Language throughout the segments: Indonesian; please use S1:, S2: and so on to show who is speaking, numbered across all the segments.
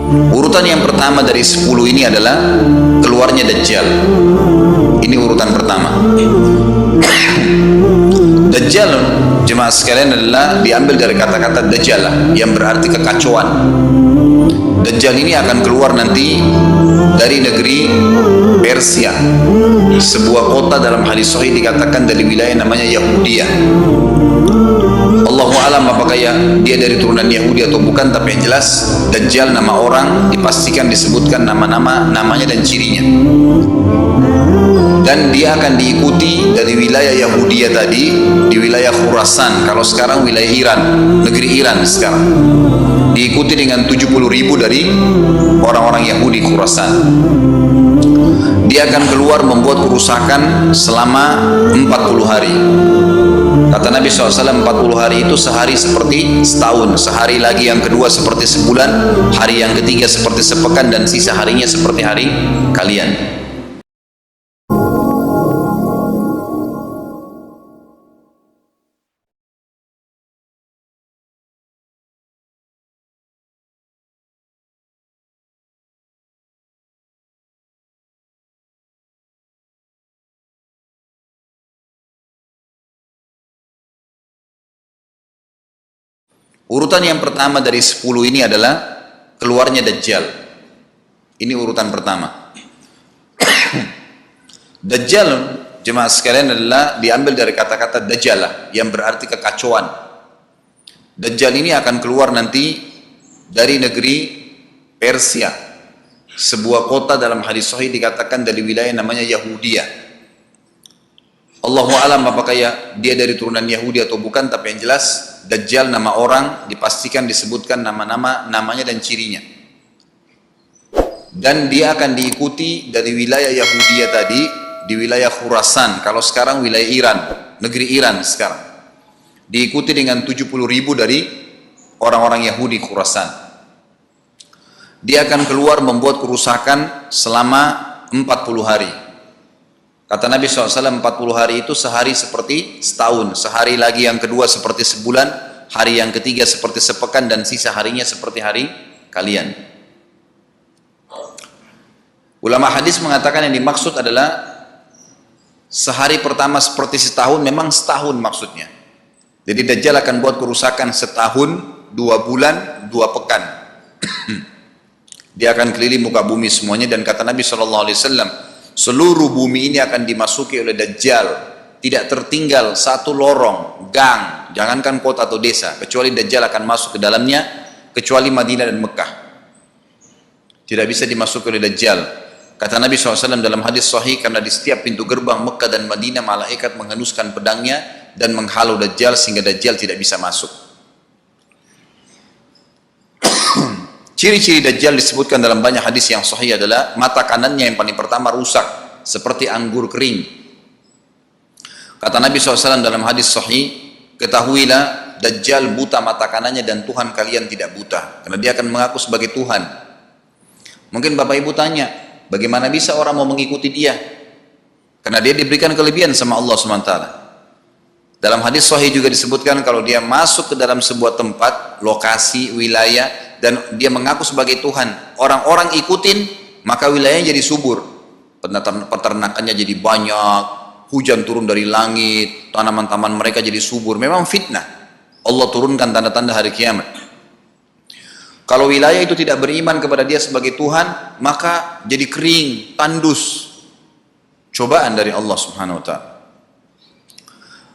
S1: Urutan yang pertama dari 10 ini adalah keluarnya Dajjal. Ini urutan pertama. Dajjal, jemaah sekalian, adalah diambil dari kata-kata Dajjalah yang berarti kekacauan. Dajjal ini akan keluar nanti dari negeri Persia, sebuah kota dalam hadis sahih dikatakan dari wilayah namanya Yahudiyah. Allahu alam apakah dia dari turunan Yahudi atau bukan, tapi yang jelas Dajjal nama orang dipastikan disebutkan namanya dan cirinya. Dan dia akan diikuti dari wilayah Yahudiyah tadi, di wilayah Khurasan, kalau sekarang wilayah Iran, negeri Iran sekarang. Diikuti dengan 70.000 dari orang-orang Yahudi Khurasan. Dia akan keluar membuat kerusakan selama 40 hari. Kata Nabi SAW, 40 hari itu sehari seperti setahun, sehari lagi yang kedua seperti sebulan, hari yang ketiga seperti sepekan, dan sisa harinya seperti hari kalian. Urutan yang pertama dari 10 ini adalah keluarnya Dajjal. Ini urutan pertama. Dajjal, jemaah sekalian, adalah diambil dari kata-kata Dajjalah yang berarti kekacauan. Dajjal ini akan keluar nanti dari negeri Persia, sebuah kota dalam hadis sahih dikatakan dari wilayah namanya Yahudiyah. Allahu alam apakah dia dari turunan Yahudi atau bukan, tapi yang jelas Dajjal nama orang dipastikan disebutkan namanya dan cirinya. Dan dia akan diikuti dari wilayah Yahudiyah tadi, di wilayah Khurasan, kalau sekarang wilayah Iran, negeri Iran sekarang. Diikuti dengan 70.000 dari orang-orang Yahudi Khurasan. Dia akan keluar membuat kerusakan selama 40 hari. Kata Nabi SAW, 40 hari itu sehari seperti setahun, sehari lagi yang kedua seperti sebulan, hari yang ketiga seperti sepekan, dan sisa harinya seperti hari kalian. Ulama hadis mengatakan yang dimaksud adalah sehari pertama seperti setahun, memang setahun maksudnya. Jadi Dajjal akan buat kerusakan setahun, 2 bulan, 2 pekan. Dia akan keliling muka bumi semuanya, dan kata Nabi SAW, seluruh bumi ini akan dimasuki oleh Dajjal, tidak tertinggal satu lorong, gang, jangankan kota atau desa, kecuali Dajjal akan masuk ke dalamnya, kecuali Madinah dan Mekah. Tidak bisa dimasuki oleh Dajjal. Kata Nabi SAW dalam hadis sahih, karena di setiap pintu gerbang Mekah dan Madinah malaikat menghenuskan pedangnya dan menghalau Dajjal sehingga Dajjal tidak bisa masuk. Ciri-ciri Dajjal disebutkan dalam banyak hadis yang sahih adalah mata kanannya yang paling pertama rusak seperti anggur kering. Kata Nabi SAW dalam hadis sahih, ketahuilah Dajjal buta mata kanannya dan Tuhan kalian tidak buta, karena dia akan mengaku sebagai Tuhan. Mungkin Bapak Ibu tanya, bagaimana bisa orang mau mengikuti dia? Karena dia diberikan kelebihan sama Allah SWT. Dalam hadis sahih juga disebutkan kalau dia masuk ke dalam sebuah tempat, lokasi, wilayah, dan dia mengaku sebagai Tuhan, orang-orang ikutin, maka wilayahnya jadi subur, peternakannya jadi banyak, hujan turun dari langit, tanaman-tanaman mereka jadi subur. Memang fitnah, Allah turunkan tanda-tanda hari kiamat. Kalau wilayah itu tidak beriman kepada dia sebagai Tuhan, maka jadi kering, tandus, cobaan dari Allah Subhanahu Wa Taala.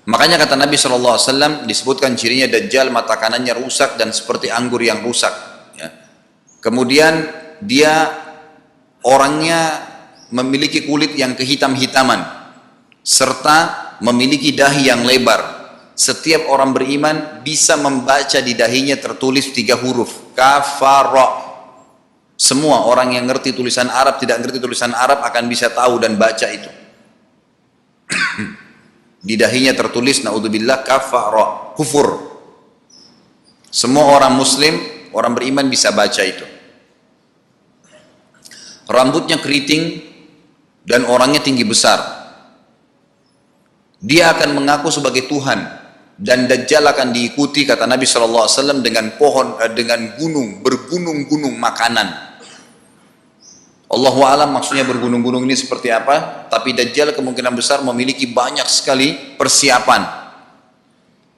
S1: Makanya kata Nabi SAW disebutkan cirinya Dajjal mata kanannya rusak dan seperti anggur yang rusak. Kemudian dia orangnya memiliki kulit yang kehitam-hitaman serta memiliki dahi yang lebar. Setiap orang beriman bisa membaca di dahinya tertulis 3 huruf, kafara. Semua orang yang ngerti tulisan Arab, tidak ngerti tulisan Arab akan bisa tahu dan baca itu. Di dahinya tertulis naudzubillah kafara, kufur. Semua orang muslim, orang beriman bisa baca itu. Rambutnya keriting dan orangnya tinggi besar. Dia akan mengaku sebagai Tuhan. dan Dajjal akan diikuti kata Nabi SAW dengan pohon, dengan gunung, bergunung-gunung makanan. Allahu alam maksudnya bergunung-gunung ini seperti apa, tapi Dajjal kemungkinan besar memiliki banyak sekali persiapan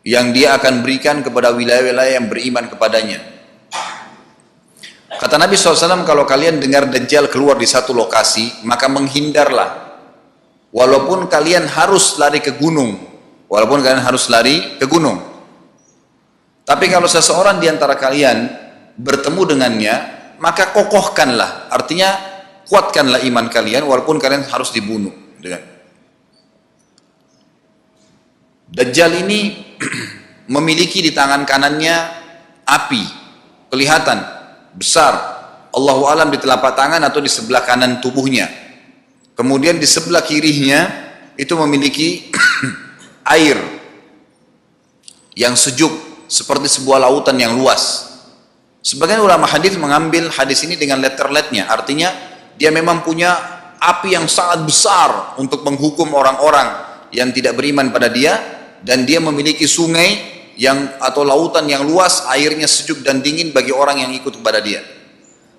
S1: yang dia akan berikan kepada wilayah-wilayah yang beriman kepadanya. Kata Nabi SAW, kalau kalian dengar Dajjal keluar di satu lokasi, maka menghindarlah. Walaupun kalian harus lari ke gunung. Tapi kalau seseorang di antara kalian bertemu dengannya, maka kokohkanlah. Artinya, kuatkanlah iman kalian, walaupun kalian harus dibunuh. Dajjal ini memiliki di tangan kanannya api, kelihatan besar, Allahu alam di telapak tangan atau di sebelah kanan tubuhnya. Kemudian di sebelah kirinya itu memiliki air yang sejuk seperti sebuah lautan yang luas. Sebagian ulama hadis mengambil hadis ini dengan letter-letternya, artinya dia memang punya api yang sangat besar untuk menghukum orang-orang yang tidak beriman pada dia, dan dia memiliki sungai yang atau lautan yang luas, airnya sejuk dan dingin bagi orang yang ikut kepada dia.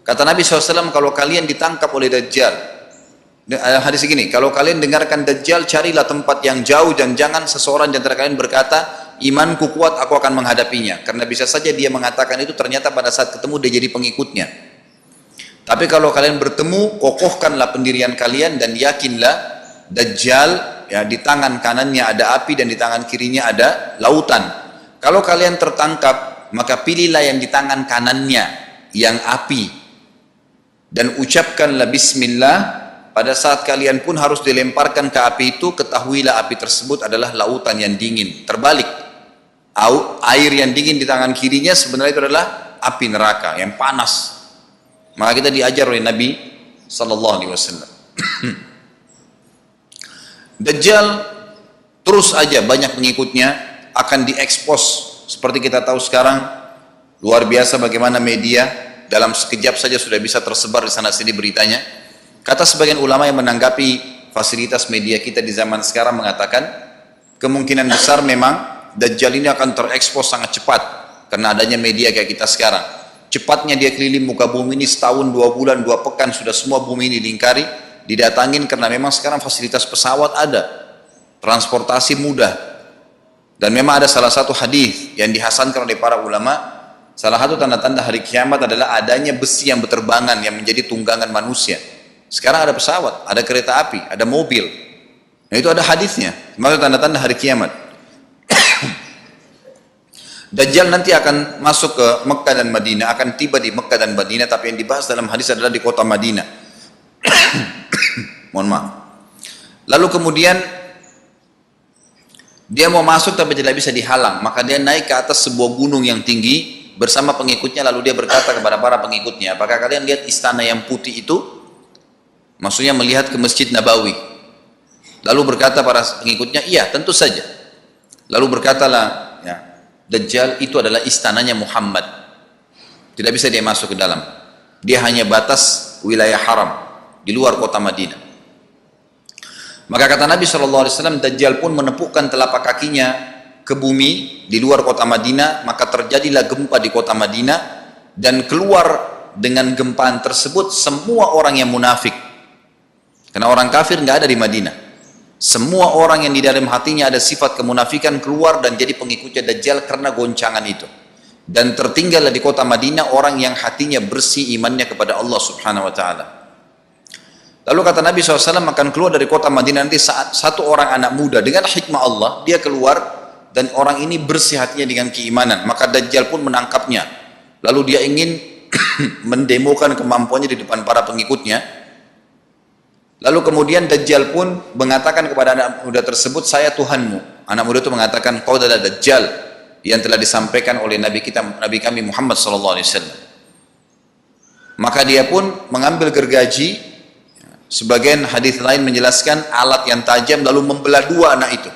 S1: Kata Nabi SAW, kalau kalian ditangkap oleh Dajjal, hadis begini, kalau kalian dengarkan Dajjal, carilah tempat yang jauh dan jangan seseorang di antara kalian berkata, imanku kuat, aku akan menghadapinya. Karena bisa saja dia mengatakan itu, ternyata pada saat ketemu dia jadi pengikutnya. Tapi kalau kalian bertemu, kokohkanlah pendirian kalian dan yakinlah Dajjal, ya, di tangan kanannya ada api dan di tangan kirinya ada lautan. Kalau kalian tertangkap, maka pilihlah yang di tangan kanannya, yang api, dan ucapkanlah bismillah. Pada saat kalian pun harus dilemparkan ke api itu, ketahuilah api tersebut adalah lautan yang dingin. Terbalik, air yang dingin di tangan kirinya sebenarnya itu adalah api neraka yang panas. Maka kita diajar oleh Nabi SAW. Dajjal terus aja banyak pengikutnya, akan diekspos seperti kita tahu sekarang. Luar biasa bagaimana media dalam sekejap saja sudah bisa tersebar di sana sini beritanya. Kata sebagian ulama yang menanggapi fasilitas media kita di zaman sekarang mengatakan, kemungkinan besar memang Dajjal ini akan terekspos sangat cepat karena adanya media kayak kita sekarang. Cepatnya dia keliling muka bumi ini setahun, 2 bulan, 2 pekan sudah semua bumi ini dilingkari, didatangin, karena memang sekarang fasilitas pesawat ada, transportasi mudah. Dan memang ada salah satu hadis yang dihasankan oleh para ulama, salah satu tanda-tanda hari kiamat adalah adanya besi yang berterbangan yang menjadi tunggangan manusia. Sekarang ada pesawat, ada kereta api, ada mobil. Nah, itu ada hadisnya. Maksud tanda-tanda hari kiamat. Dajjal nanti akan masuk ke Mekah dan Madinah, akan tiba di Mekah dan Madinah, tapi yang dibahas dalam hadis adalah di kota Madinah. Mohon maaf. Lalu kemudian dia mau masuk tapi tidak bisa dihalang, maka dia naik ke atas sebuah gunung yang tinggi bersama pengikutnya, lalu dia berkata kepada para pengikutnya, apakah kalian lihat istana yang putih itu? Maksudnya melihat ke Masjid Nabawi. Lalu berkata para pengikutnya, iya tentu saja. Lalu berkatalah, ya, Dajjal itu adalah istananya Muhammad. Tidak bisa dia masuk ke dalam. Dia hanya batas wilayah haram di luar kota Madinah. Maka kata Nabi SAW, Dajjal pun menepukkan telapak kakinya ke bumi di luar kota Madinah, maka terjadilah gempa di kota Madinah, dan keluar dengan gempaan tersebut semua orang yang munafik. Karena orang kafir nggak ada di Madinah. Semua orang yang di dalam hatinya ada sifat kemunafikan keluar dan jadi pengikutnya Dajjal karena goncangan itu. Dan tertinggallah di kota Madinah orang yang hatinya bersih imannya kepada Allah Subhanahu Wa Taala. Lalu kata Nabi SAW, akan keluar dari kota Madinah nanti saat satu orang anak muda dengan hikmah Allah, dia keluar dan orang ini bersih hatinya dengan keimanan. Maka Dajjal pun menangkapnya. Lalu dia ingin mendemokan kemampuannya di depan para pengikutnya. Lalu kemudian Dajjal pun mengatakan kepada anak muda tersebut, saya Tuhanmu. Anak muda itu mengatakan, kau adalah Dajjal yang telah disampaikan oleh Nabi kami Muhammad SAW. Maka dia pun mengambil gergaji, sebagian hadis lain menjelaskan alat yang tajam, lalu membelah dua anak itu.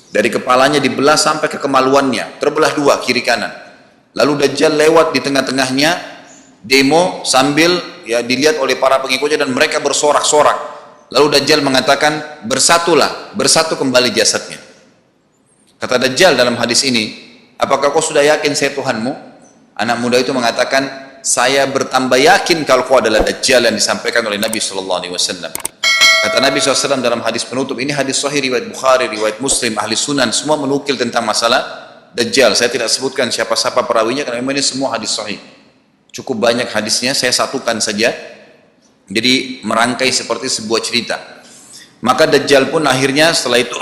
S1: Dari kepalanya dibelah sampai ke kemaluannya, terbelah dua kiri kanan. Lalu Dajjal lewat di tengah-tengahnya, demo sambil ya dilihat oleh para pengikutnya dan mereka bersorak-sorak. Lalu Dajjal mengatakan, bersatulah, bersatu kembali jasadnya. Kata Dajjal dalam hadis ini, apakah kau sudah yakin saya Tuhanmu? Anak muda itu mengatakan, saya bertambah yakin kalau kau adalah Dajjal yang disampaikan oleh Nabi SAW. Kata Nabi SAW dalam hadis penutup, ini hadis sahih riwayat Bukhari, riwayat Muslim, ahli sunan, semua menukil tentang masalah Dajjal. Saya tidak sebutkan siapa-siapa perawinya karena memang ini semua hadis sahih. Cukup banyak hadisnya, saya satukan saja. Jadi merangkai seperti sebuah cerita. Maka Dajjal pun akhirnya setelah itu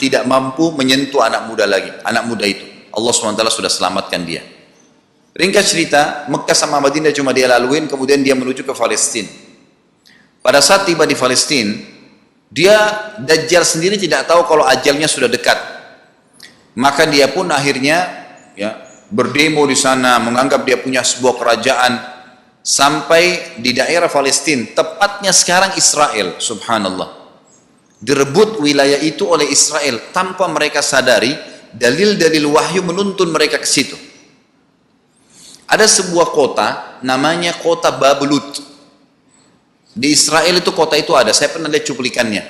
S1: tidak mampu menyentuh anak muda lagi. Anak muda itu, Allah SWT sudah selamatkan dia. Ringkas cerita, Mekah sama Madinah cuma dia laluin, kemudian dia menuju ke Palestina. Pada saat tiba di Palestina, Dajjal sendiri tidak tahu kalau ajalnya sudah dekat. Maka dia pun akhirnya berdemo di sana, menganggap dia punya sebuah kerajaan, sampai di daerah Palestina, tepatnya sekarang Israel, subhanallah. Direbut wilayah itu oleh Israel tanpa mereka sadari, dalil-dalil wahyu menuntun mereka ke situ. Ada sebuah kota namanya kota Babulut. Di Israel itu kota itu ada, saya pernah lihat cuplikannya.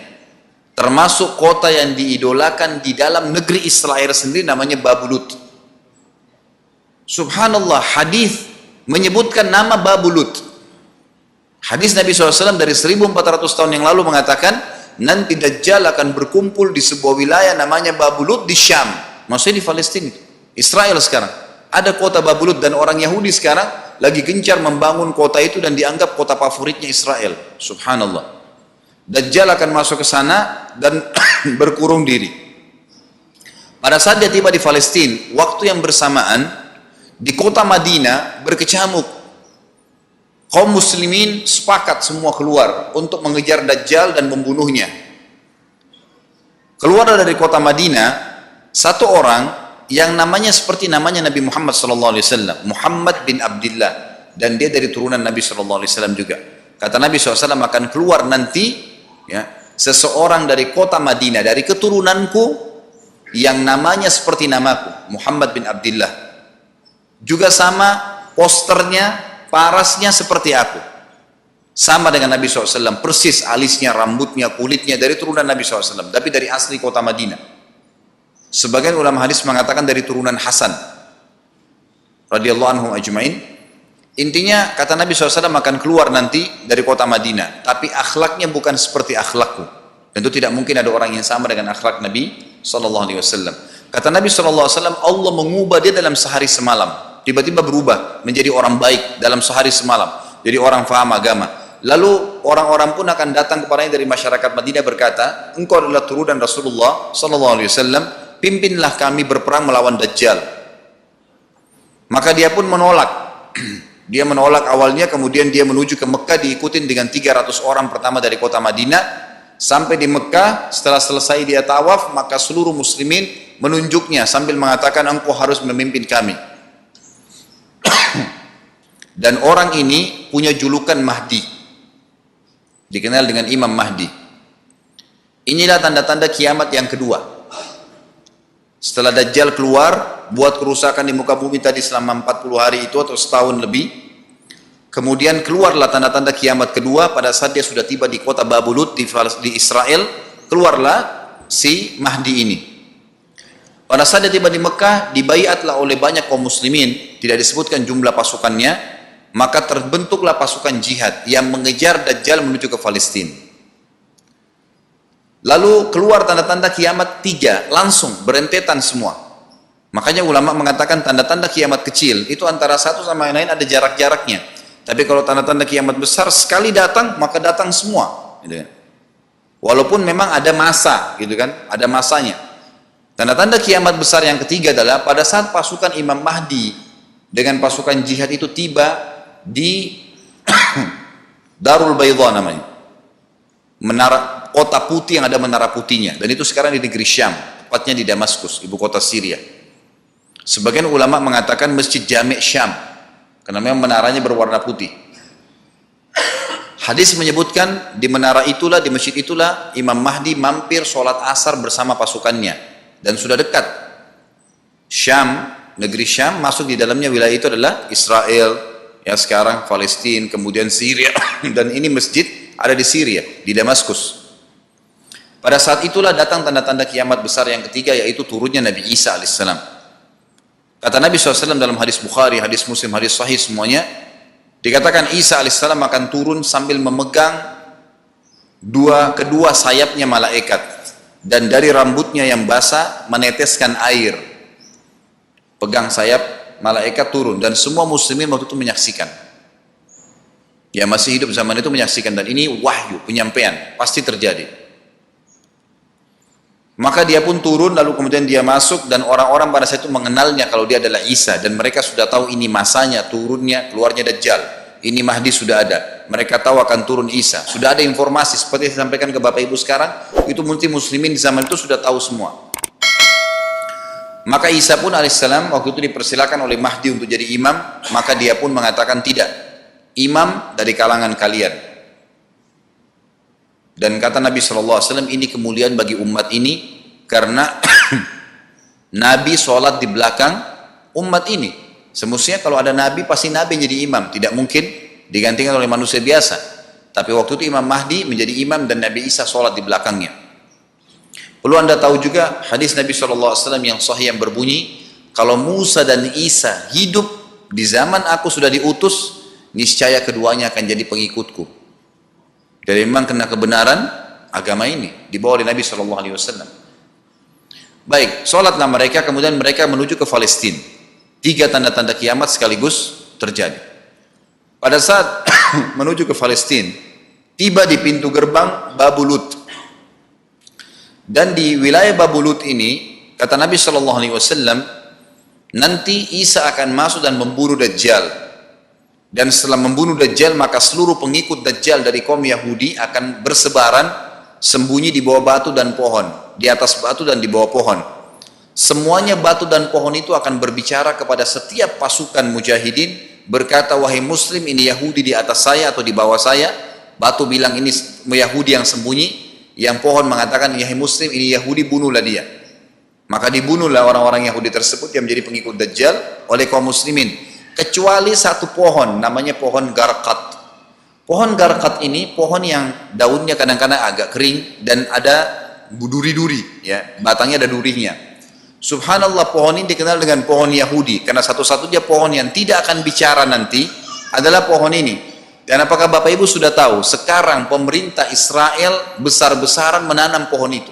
S1: Termasuk kota yang diidolakan di dalam negeri Israel sendiri namanya Babulut. Subhanallah, hadis menyebutkan nama Babulut. Hadis Nabi SAW dari 1400 tahun yang lalu mengatakan, nanti Dajjal akan berkumpul di sebuah wilayah namanya Babulut di Syam. Maksudnya di Palestina, Israel sekarang. Ada kota Babulut dan orang Yahudi sekarang lagi gencar membangun kota itu dan dianggap kota favoritnya Israel. Subhanallah. Dajjal akan masuk ke sana dan berkurung diri. Pada saat dia tiba di Palestina, waktu yang bersamaan di kota Madinah berkecamuk. Kaum muslimin sepakat semua keluar untuk mengejar Dajjal dan membunuhnya. Keluar dari kota Madinah satu orang yang namanya seperti namanya Nabi Muhammad SAW, Muhammad bin Abdullah, dan dia dari turunan Nabi SAW juga. Kata Nabi SAW akan keluar nanti seseorang dari kota Madinah, dari keturunanku yang namanya seperti namaku, Muhammad bin Abdullah, juga sama posternya, parasnya seperti aku, sama dengan Nabi SAW, persis alisnya, rambutnya, kulitnya dari turunan Nabi SAW, tapi dari asli kota Madinah. Sebagian ulama hadis mengatakan dari turunan Hasan radhiyallahu anhum ajmain. Intinya kata Nabi SAW akan keluar nanti dari kota Madinah, tapi akhlaknya bukan seperti akhlakku. Tentu tidak mungkin ada orang yang sama dengan akhlak Nabi SAW. Kata Nabi SAW, Allah mengubah dia dalam sehari semalam. Tiba-tiba berubah menjadi orang baik dalam sehari semalam, jadi orang faham agama. Lalu orang-orang pun akan datang kepadanya dari masyarakat Madinah berkata, engkau adalah turunan Rasulullah SAW, pimpinlah kami berperang melawan Dajjal. Maka dia pun menolak. Dia menolak awalnya, kemudian dia menuju ke Mekah diikutin dengan 300 orang pertama dari kota Madinah. Sampai di Mekah, setelah selesai dia tawaf, maka seluruh muslimin menunjuknya sambil mengatakan, engkau harus memimpin kami. Dan orang ini punya julukan Mahdi, dikenal dengan Imam Mahdi. Inilah tanda-tanda kiamat yang kedua. Setelah Dajjal keluar, buat kerusakan di muka bumi tadi selama 40 hari itu atau setahun lebih, kemudian keluarlah tanda-tanda kiamat kedua pada saat dia sudah tiba di kota Babulut di Israel. Keluarlah si Mahdi ini. Pada saat dia tiba di Mekah, dibaiatlah oleh banyak kaum muslimin, tidak disebutkan jumlah pasukannya, maka terbentuklah pasukan jihad yang mengejar Dajjal menuju ke Palestina. Lalu keluar tanda-tanda kiamat 3, langsung berentetan semua. Makanya ulama mengatakan tanda-tanda kiamat kecil itu antara satu sama yang lain ada jarak-jaraknya. Tapi kalau tanda-tanda kiamat besar sekali datang, maka datang semua. Gitu kan. Walaupun memang ada masa, gitu kan, ada masanya. Tanda-tanda kiamat besar yang ketiga adalah pada saat pasukan Imam Mahdi dengan pasukan jihad itu tiba di Darul Baydha namanya, menara kota putih yang ada menara putihnya, dan itu sekarang di negeri Syam, tepatnya di Damaskus, ibu kota Syria. Sebagian ulama mengatakan Masjid Jami' Syam, karena memang menaranya berwarna putih. Hadis menyebutkan di menara itulah, di masjid itulah Imam Mahdi mampir sholat asar bersama pasukannya, dan sudah dekat. Syam, negeri Syam, masuk di dalamnya wilayah itu adalah Israel, ya sekarang Palestina, kemudian Syria, dan ini masjid ada di Syria, di Damaskus. Pada saat itulah datang tanda-tanda kiamat besar yang ketiga, yaitu turunnya Nabi Isa alaihissalam. Kata Nabi SAW dalam hadis Bukhari, hadis Muslim, hadis Sahih semuanya, dikatakan Isa alaihissalam akan turun sambil memegang kedua sayapnya malaikat, dan dari rambutnya yang basah meneteskan air. Pegang sayap malaikat turun, dan semua muslimin waktu itu menyaksikan. Ya, masih hidup zaman itu menyaksikan, dan ini wahyu, penyampaian, pasti terjadi. Maka dia pun turun, lalu kemudian dia masuk, dan orang-orang pada saat itu mengenalnya kalau dia adalah Isa, dan mereka sudah tahu ini masanya turunnya, keluarnya Dajjal, ini Mahdi sudah ada, mereka tahu akan turun Isa, sudah ada informasi seperti yang disampaikan ke Bapak Ibu sekarang, itu multi muslimin di zaman itu sudah tahu semua. Maka Isa pun alaihissalam waktu itu dipersilakan oleh Mahdi untuk jadi imam, maka dia pun mengatakan tidak, imam dari kalangan kalian. Dan kata Nabi SAW, ini kemuliaan bagi umat ini karena Nabi sholat di belakang umat ini. Semestinya kalau ada Nabi, pasti Nabi jadi imam, tidak mungkin digantikan oleh manusia biasa. Tapi waktu itu Imam Mahdi menjadi imam dan Nabi Isa sholat di belakangnya. Perlu anda tahu juga hadis Nabi SAW yang sahih yang berbunyi, kalau Musa dan Isa hidup di zaman aku sudah diutus, niscaya keduanya akan jadi pengikutku. Jadi memang kena kebenaran agama ini dibawa oleh Nabi SAW. Baik, sholatlah mereka, kemudian mereka menuju ke Palestina. 3 tanda-tanda kiamat sekaligus terjadi. Pada saat menuju ke Palestina, tiba di pintu gerbang Babulut. Dan di wilayah Babulut ini, kata Nabi SAW, nanti Isa akan masuk dan memburu Dajjal. Dan setelah membunuh Dajjal, maka seluruh pengikut Dajjal dari kaum Yahudi akan bersebaran sembunyi di bawah batu dan pohon, di atas batu dan di bawah pohon. Semuanya batu dan pohon itu akan berbicara kepada setiap pasukan mujahidin, berkata, wahai muslim, ini Yahudi di atas saya atau di bawah saya. Batu bilang ini Yahudi yang sembunyi, yang pohon mengatakan, wahai muslim, ini Yahudi, bunuhlah dia. Maka dibunuhlah orang-orang Yahudi tersebut yang menjadi pengikut Dajjal oleh kaum muslimin. Kecuali satu pohon, namanya pohon garqat. Pohon garqat ini pohon yang daunnya kadang-kadang agak kering dan ada duri-duri, ya, batangnya ada durinya. Subhanallah, pohon ini dikenal dengan pohon Yahudi karena satu-satunya pohon yang tidak akan bicara nanti adalah pohon ini. Dan apakah Bapak Ibu sudah tahu sekarang pemerintah Israel besar-besaran menanam pohon itu?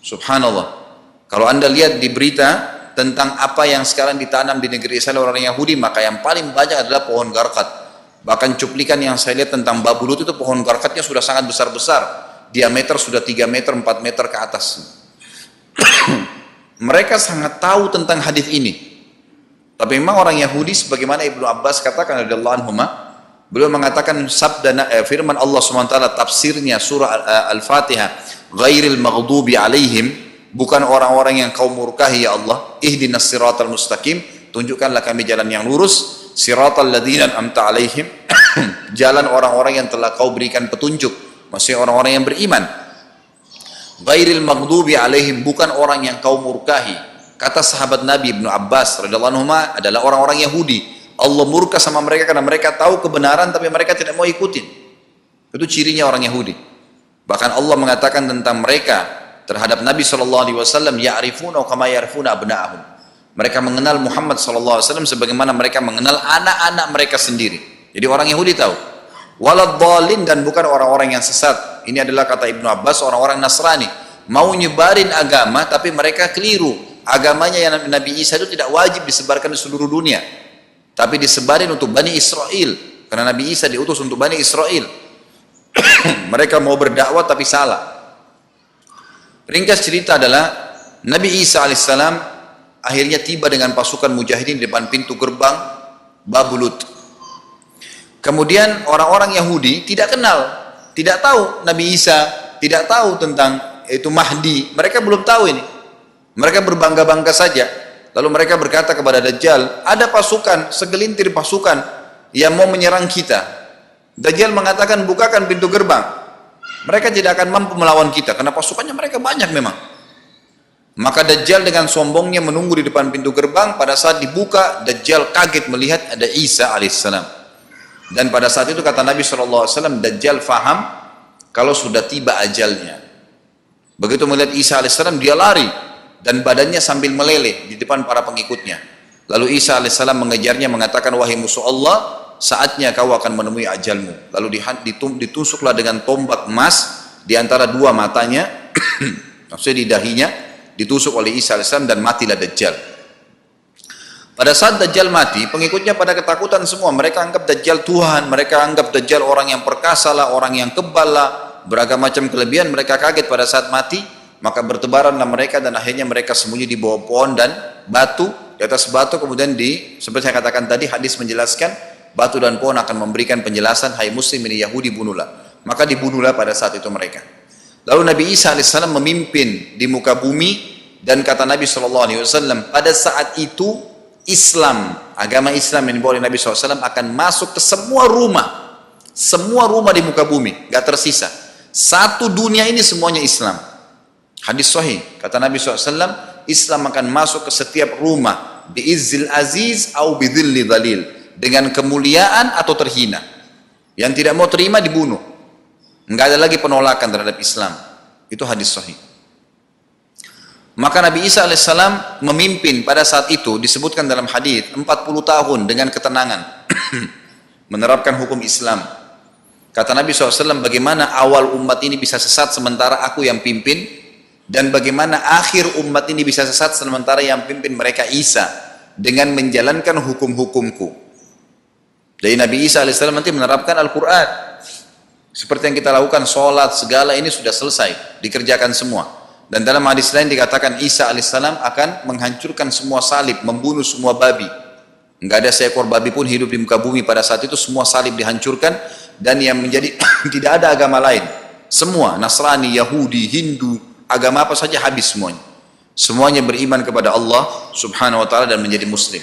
S1: Subhanallah. Kalau anda lihat di berita tentang apa yang sekarang ditanam di negeri Israel orang Yahudi, maka yang paling banyak adalah pohon garqat. Bahkan cuplikan yang saya lihat tentang Babulut itu pohon garqatnya sudah sangat besar-besar, diameter sudah 3 meter, 4 meter ke atas. Mereka sangat tahu tentang hadis ini. Tapi memang orang Yahudi, sebagaimana Ibnu Abbas katakan radhiyallahu anhu, beliau mengatakan sabda firman Allah SWT tafsirnya surah Al-Fatihah, ghairil maghdubi alaihim, bukan orang-orang yang kau murkahi ya Allah, ihdinas siratal mustaqim, tunjukkanlah kami jalan yang lurus, siratal ladzina an'amta alaihim, jalan orang-orang yang telah kau berikan petunjuk, maksudnya orang-orang yang beriman. Ghairil maghdubi alaihim, bukan orang yang kau murkahi. Kata sahabat Nabi Ibnu Abbas radhiyallahu anhu adalah orang-orang Yahudi. Allah murka sama mereka karena mereka tahu kebenaran tapi mereka tidak mau ikutin. Itu cirinya orang Yahudi. Bahkan Allah mengatakan tentang mereka terhadap Nabi SAW, ya'rifuna kama ya'rifuna abna'ahum. Mereka mengenal Muhammad SAW sebagaimana mereka mengenal anak-anak mereka sendiri. Jadi orang Yahudi tahu. Waladhdallin, dan bukan orang-orang yang sesat. Ini adalah kata Ibnu Abbas, orang-orang Nasrani. Mau nyebarin agama tapi mereka keliru. Agamanya yang Nabi Isa itu tidak wajib disebarkan di seluruh dunia. Tapi disebarin untuk Bani Israel. Karena Nabi Isa diutus untuk Bani Israel. Mereka mau berdakwah tapi salah. Ringkas cerita adalah Nabi Isa alaihissalam akhirnya tiba dengan pasukan mujahidin di depan pintu gerbang Babulut. Kemudian orang-orang Yahudi tidak kenal, tidak tahu Nabi Isa, tidak tahu tentang itu Mahdi. Mereka belum tahu ini. Mereka berbangga-bangga saja. Lalu mereka berkata kepada Dajjal, ada pasukan, segelintir pasukan yang mau menyerang kita. Dajjal mengatakan, bukakan pintu gerbang. Mereka tidak akan mampu melawan kita karena pasukannya mereka banyak memang. Maka Dajjal dengan sombongnya menunggu di depan pintu gerbang. Pada saat dibuka, Dajjal kaget melihat ada Isa alaihissalam. Dan pada saat itu kata Nabi SAW, Dajjal faham kalau sudah tiba ajalnya. Begitu melihat Isa alaihissalam, dia lari dan badannya sambil meleleh di depan para pengikutnya. Lalu Isa alaihissalam mengejarnya, mengatakan, wahai musuh Allah, saatnya kau akan menemui ajalmu. Lalu ditusuklah dengan tombak emas di antara dua matanya, maksudnya di dahinya, ditusuk oleh Isa alaihissalam dan matilah Dajjal. Pada saat Dajjal mati, pengikutnya pada ketakutan semua. Mereka anggap Dajjal Tuhan, mereka anggap Dajjal orang yang perkasa lah, orang yang kebal lah, beragam macam kelebihan. Mereka kaget pada saat mati, maka bertebaranlah mereka dan akhirnya mereka sembunyi di bawah pohon dan batu. Di atas batu kemudian seperti saya katakan tadi, hadis menjelaskan, batu dan pohon akan memberikan penjelasan, hai muslim ini Yahudi, bunuhlah. Maka dibunuhlah pada saat itu mereka. Lalu Nabi Isa alaihissalam memimpin di muka bumi, dan kata Nabi SAW, pada saat itu Islam, agama Islam yang dibawa oleh Nabi SAW akan masuk ke semua rumah di muka bumi, gak tersisa. Satu dunia ini semuanya Islam. Hadis sahih, kata Nabi SAW, Islam akan masuk ke setiap rumah, biizzil aziz au bidzilli dhalil, dengan kemuliaan atau terhina. Yang tidak mau terima dibunuh. Enggak ada lagi penolakan terhadap Islam. Itu hadis sahih. Maka Nabi Isa alaihissalam memimpin pada saat itu, disebutkan dalam hadis 40 tahun dengan ketenangan menerapkan hukum Islam. Kata Nabi SAW, bagaimana awal umat ini bisa sesat sementara aku yang pimpin, dan bagaimana akhir umat ini bisa sesat sementara yang pimpin mereka Isa dengan menjalankan hukum-hukumku. Jadi Nabi Isa alaihissalam nanti menerapkan Al-Quran seperti yang kita lakukan, sholat segala ini sudah selesai, dikerjakan semua. Dan dalam hadis lain dikatakan Isa alaihissalam akan menghancurkan semua salib, membunuh semua babi. Enggak ada seekor babi pun hidup di muka bumi pada saat itu, semua salib dihancurkan, dan yang menjadi tidak ada agama lain. Semua Nasrani, Yahudi, Hindu, agama apa saja habis semuanya. Semuanya beriman kepada Allah Subhanahu wa taala dan menjadi muslim.